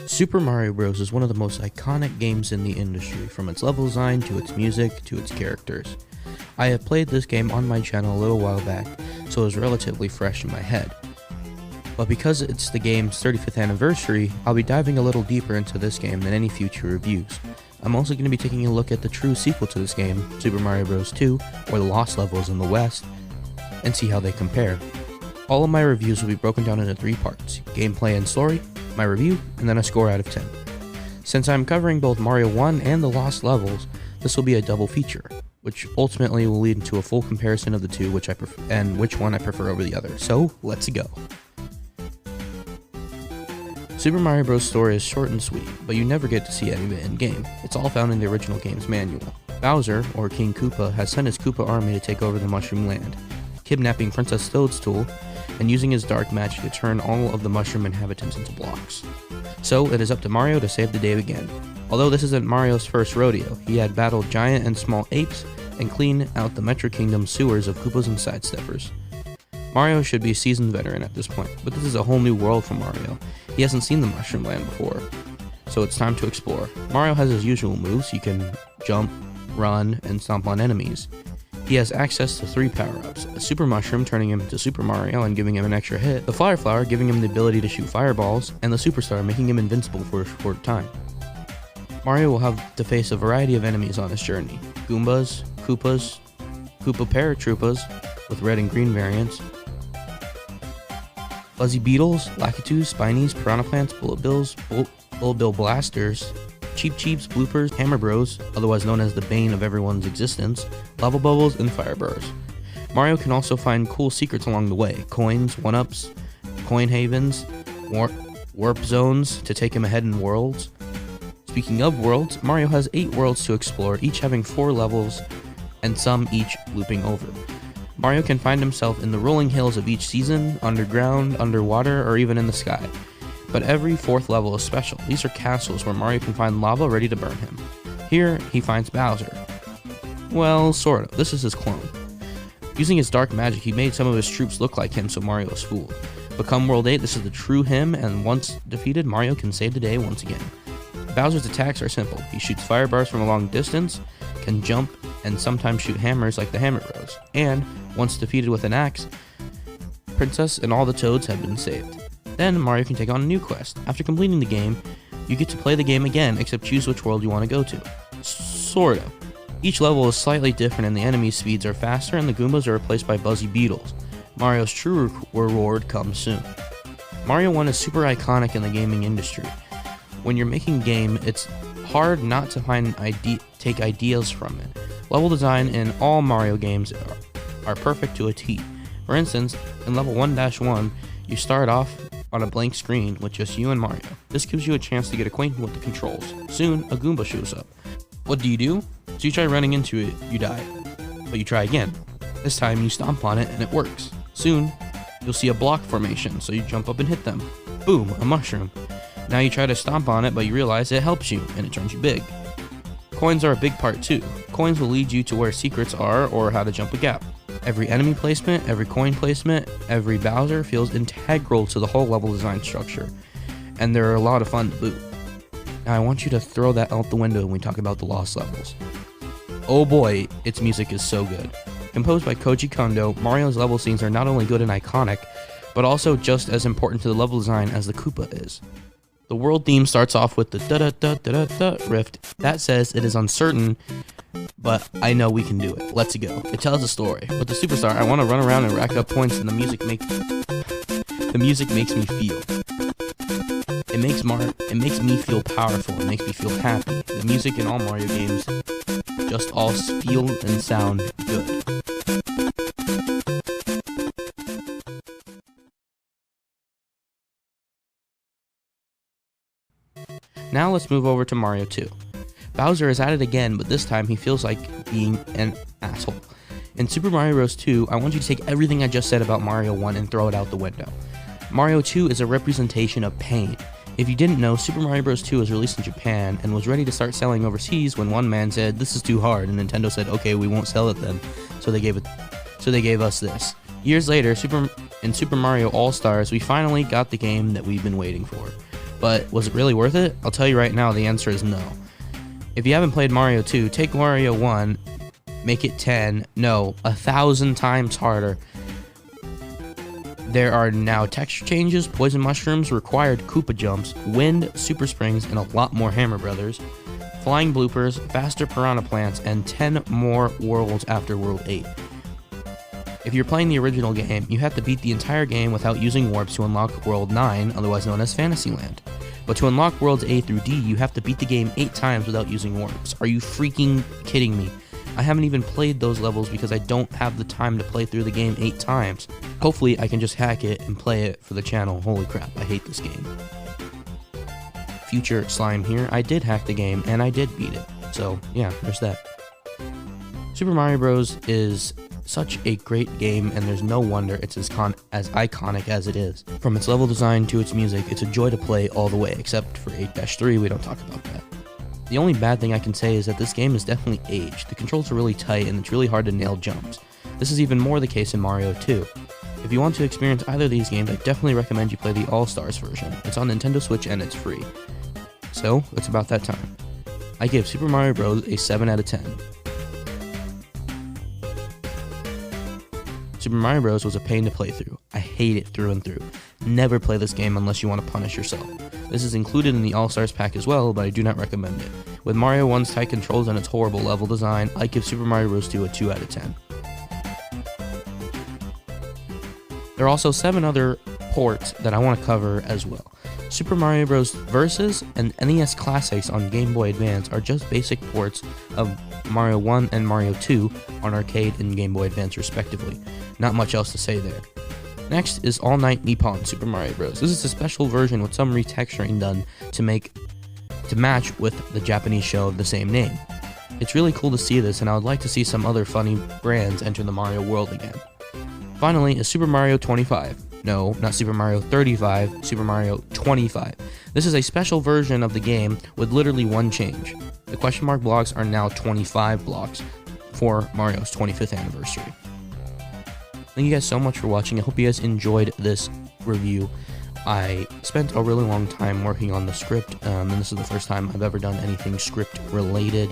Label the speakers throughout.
Speaker 1: Super Mario Bros. Is one of the most iconic games in the industry, from its level design to its music to its characters. I have played this game on my channel a little while back, so it was relatively fresh in my head. But because it's the game's 35th anniversary, I'll be diving a little deeper into this game than any future reviews. I'm also going to be taking a look at the true sequel to this game, Super Mario Bros. 2, or the Lost Levels in the West, and see how they compare. All of my reviews will be broken down into 3 parts: gameplay and story, my review, and then a score out of 10. Since I'm covering both Mario 1 and the Lost Levels, this will be a double feature, which ultimately will lead into a full comparison of the two, which one I prefer over the other. So, let's go. Super Mario Bros. Story is short and sweet, but you never get to see any of it in-game. It's all found in the original game's manual. Bowser, or King Koopa, has sent his Koopa army to take over the Mushroom Land, kidnapping Princess Toadstool, and using his dark magic to turn all of the mushroom inhabitants into blocks. So, it is up to Mario to save the day again. Although this isn't Mario's first rodeo, he had battled giant and small apes and cleaned out the Metro Kingdom's sewers of Koopas and Sidesteppers. Mario should be a seasoned veteran at this point, but this is a whole new world for Mario. He hasn't seen the Mushroom Land before, so it's time to explore. Mario has his usual moves. He can jump, run, and stomp on enemies. He has access to 3 power-ups: a Super Mushroom turning him into Super Mario and giving him an extra hit, the Fire Flower giving him the ability to shoot fireballs, and the Superstar making him invincible for a short time. Mario will have to face a variety of enemies on his journey: Goombas, Koopas, Koopa Paratroopas with red and green variants, Fuzzy Beetles, Lakitus, Spinies, Piranha Plants, Bullet Bills, Bullet Bill Blasters, Cheep Cheeps, Bloopers, Hammer Bros, otherwise known as the bane of everyone's existence, Lava Bubbles, and Fire Bros. Mario can also find cool secrets along the way: coins, 1-ups, coin havens, warp zones to take him ahead in worlds. Speaking of worlds, Mario has 8 worlds to explore, each having 4 levels, and some each looping over. Mario can find himself in the rolling hills of each season, underground, underwater, or even in the sky. But every 4th level is special. These are castles where Mario can find lava ready to burn him. Here, he finds Bowser. Well, sort of. This is his clone. Using his dark magic, he made some of his troops look like him, so Mario is fooled. But come World 8, this is the true him, and once defeated, Mario can save the day once again. Bowser's attacks are simple. He shoots fire bars from a long distance, can jump, and sometimes shoot hammers like the Hammer Bros. And, once defeated with an axe, Princess and all the Toads have been saved. Then, Mario can take on a new quest. After completing the game, you get to play the game again, except choose which world you want to go to. Sort of. Each level is slightly different and the enemy speeds are faster and the Goombas are replaced by Buzzy Beetles. Mario's true reward comes soon. Mario 1 is super iconic in the gaming industry. When you're making a game, it's hard not to take ideas from it. Level design in all Mario games are perfect to a T. For instance, in level 1-1, you start off on a blank screen with just you and Mario. This gives you a chance to get acquainted with the controls. Soon, a Goomba shows up. What do? So you try running into it, you die. But you try again. This time you stomp on it and it works. Soon, you'll see a block formation, so you jump up and hit them. Boom, a mushroom. Now you try to stomp on it, but you realize it helps you, and it turns you big. Coins are a big part too. Coins will lead you to where secrets are or how to jump a gap. Every enemy placement, every coin placement, every Bowser feels integral to the whole level design structure, and they're a lot of fun to boot. Now I want you to throw that out the window when we talk about the Lost Levels. Oh boy, its music is so good. Composed by Koji Kondo, Mario's level scenes are not only good and iconic, but also just as important to the level design as the Koopa is. The world theme starts off with the da-da-da-da-da-da rift. That says it is uncertain, but I know we can do it. Let's go. It tells a story. With the Superstar, I want to run around and rack up points, and the music makes me feel. It makes me feel powerful. It makes me feel happy. The music in all Mario games just all feel and sound good. Now let's move over to Mario 2. Bowser is at it again, but this time he feels like being an asshole. In Super Mario Bros. 2, I want you to take everything I just said about Mario 1 and throw it out the window. Mario 2 is a representation of pain. If you didn't know, Super Mario Bros. 2 was released in Japan and was ready to start selling overseas when one man said, "This is too hard," and Nintendo said, "Okay, we won't sell it then." So they gave us this. Years later, in Super Mario All-Stars, we finally got the game that we've been waiting for. But was it really worth it? I'll tell you right now, the answer is no. If you haven't played Mario 2, take Mario 1, make it 10, no, 1,000 times harder. There are now texture changes, poison mushrooms, required Koopa jumps, wind, super springs, and a lot more Hammer Brothers, flying bloopers, faster piranha plants, and 10 more worlds after World 8. If you're playing the original game, you have to beat the entire game without using warps to unlock World 9, otherwise known as Fantasyland. But to unlock Worlds A through D, you have to beat the game 8 times without using warps. Are you freaking kidding me? I haven't even played those levels because I don't have the time to play through the game 8 times. Hopefully I can just hack it and play it for the channel. Holy crap, I hate this game. Future Slime here, I did hack the game and I did beat it. So yeah, there's that. Super Mario Bros. Is such a great game, and there's no wonder it's as iconic as it is. From its level design to its music, it's a joy to play all the way, except for 8-3, we don't talk about that. The only bad thing I can say is that this game is definitely aged. The controls are really tight and it's really hard to nail jumps. This is even more the case in Mario 2. If you want to experience either of these games, I definitely recommend you play the All-Stars version. It's on Nintendo Switch and it's free. So, it's about that time. I give Super Mario Bros. A 7 out of 10. Super Mario Bros. Was a pain to play through. I hate it through and through. Never play this game unless you want to punish yourself. This is included in the All-Stars pack as well, but I do not recommend it. With Mario 1's tight controls and its horrible level design, I give Super Mario Bros. 2 a 2 out of 10. There are also 7 other ports that I want to cover as well. Super Mario Bros. Versus and NES Classics on Game Boy Advance are just basic ports of Mario 1 and Mario 2 on arcade and Game Boy Advance respectively. Not much else to say there. Next is All Night Nippon Super Mario Bros. This is a special version with some retexturing done to match with the Japanese show of the same name. It's really cool to see this, and I would like to see some other funny brands enter the Mario world again. Finally is Super Mario 25. No, not Super Mario 35, Super Mario 25. This is a special version of the game with literally one change. The question mark blocks are now 25 blocks for Mario's 25th anniversary. Thank you guys so much for watching. I hope you guys enjoyed this review. I spent a really long time working on the script, and this is the first time I've ever done anything script related.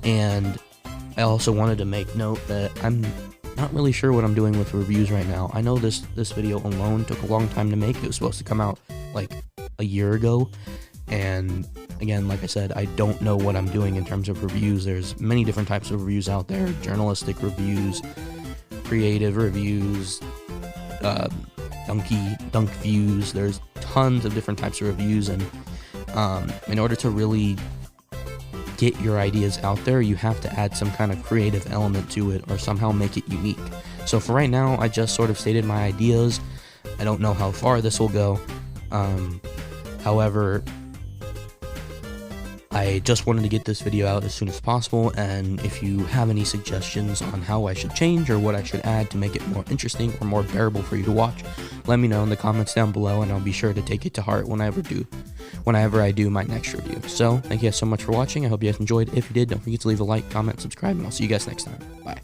Speaker 1: And I also wanted to make note that I'm not really sure what I'm doing with reviews right now. I know this video alone took a long time to make. It was supposed to come out like a year ago, and again, like I said, I don't know what I'm doing in terms of reviews. There's many different types of reviews out there: journalistic reviews, creative reviews, dunk views. There's tons of different types of reviews, and in order to really get your ideas out there, you have to add some kind of creative element to it or somehow make it unique. So for right now, I just sort of stated my ideas. I don't know how far this will go. However, I just wanted to get this video out as soon as possible, and if you have any suggestions on how I should change or what I should add to make it more interesting or more bearable for you to watch, let me know in the comments down below, and I'll be sure to take it to heart whenever I do my next review. So, thank you guys so much for watching. I hope you guys enjoyed. If you did, don't forget to leave a like, comment, subscribe, and I'll see you guys next time. Bye.